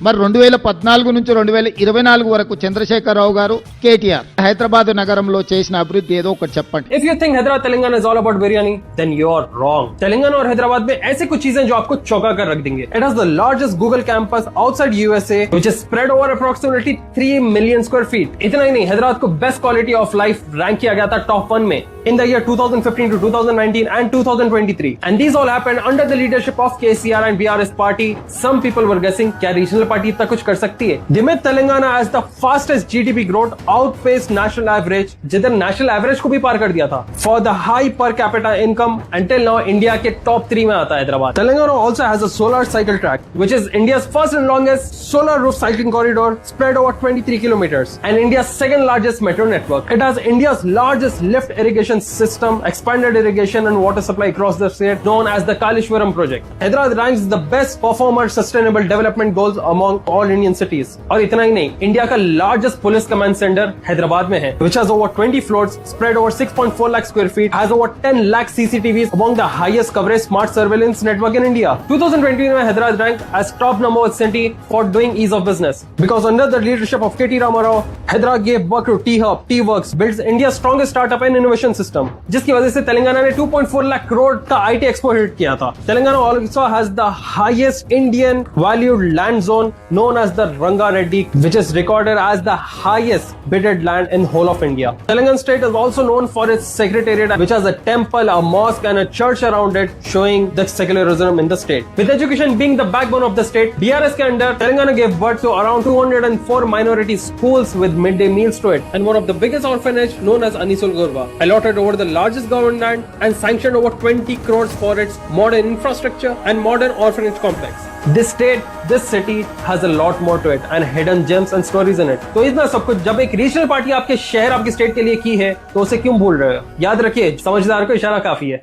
మరి 2014 నుంచి 2024 వరకు చంద్రశేఖరరావు గారు, కేటీఆర్ హైదరాబాద్ నగరంలో చేసిన అభివృద్ధి ఏదో ఒకటి చెప్పండి. If you think Hyderabad Telangana is all about biryani, then you're wrong. Telangana और हैदराबाद में ऐसे कुछ चीजें जो आपको चौंका कर रख देंगे. It has the largest Google campus outside USA, which is spread over approximately 3 million square feet. इतना ही नहीं, हैदराबाद को best quality of life rank किया गया था टॉप 1 में in the year 2015 to 2019 and 2023. And these all happened under the leadership of KCR and BRS party. Some people were guessing क्या regional party इतना कुछ कर सकती है. They made Telangana as the fastest GDP growth outpaced national average, जिधर national average को भी पार कर दिया था. For the high per capita income, until now India के top 3 में आता है Hyderabad. Telangana also has a solar cycle track, which is India's first and longest solar roof cycling corridor spread over 23 kilometers and India's second largest metro network. It has India's largest lift irrigation system, expanded irrigation and water supply across the state, known as the Kaleshwaram project. Hyderabad ranks the best performer sustainable development goals among all Indian cities. और इतना ही नहीं, India का largest police command center Hyderabad में है, which has over 20 floors spread over 6.4 lakh square feet, has over 10 lakh CCTVs, among the highest coverage smart surveillance network in India. 2020 में Hyderabad ranked as top number 1 city for doing ease of business, because under the leadership of KT Ramarao, Hyderabad gave work to T-Hub, T-Works, builds India's strongest startup and innovation system, जिसकी वजह से तेलंगाना ने 2.4 लाख करोड़ का IT export hit किया था. Telangana also has the highest Indian valued land zone known as the Ranga Reddy, which is recorded as the highest bidded land in whole of India. Telangana state is also known for its secretariat, which has a temple, a mosque and a church around it, showing the secularism in the state. With education being the backbone of the state, BRS के under Telangana gave birth to around 204 minority schools with midday meals to it, and one of the biggest orphanage known as Anisul Gurva, allotted over the largest government land and sanctioned over 20 crores for its modern infrastructure and modern orphanage complex. This state, this city has a lot more to it and hidden gems and stories in it. तो इतना सब कुछ जब एक regional party आपके शहर, आपके state के लिए की है, तो उसे क्यों भूल रहे हो? याद रखिए, समझदार को इशारा काफी है.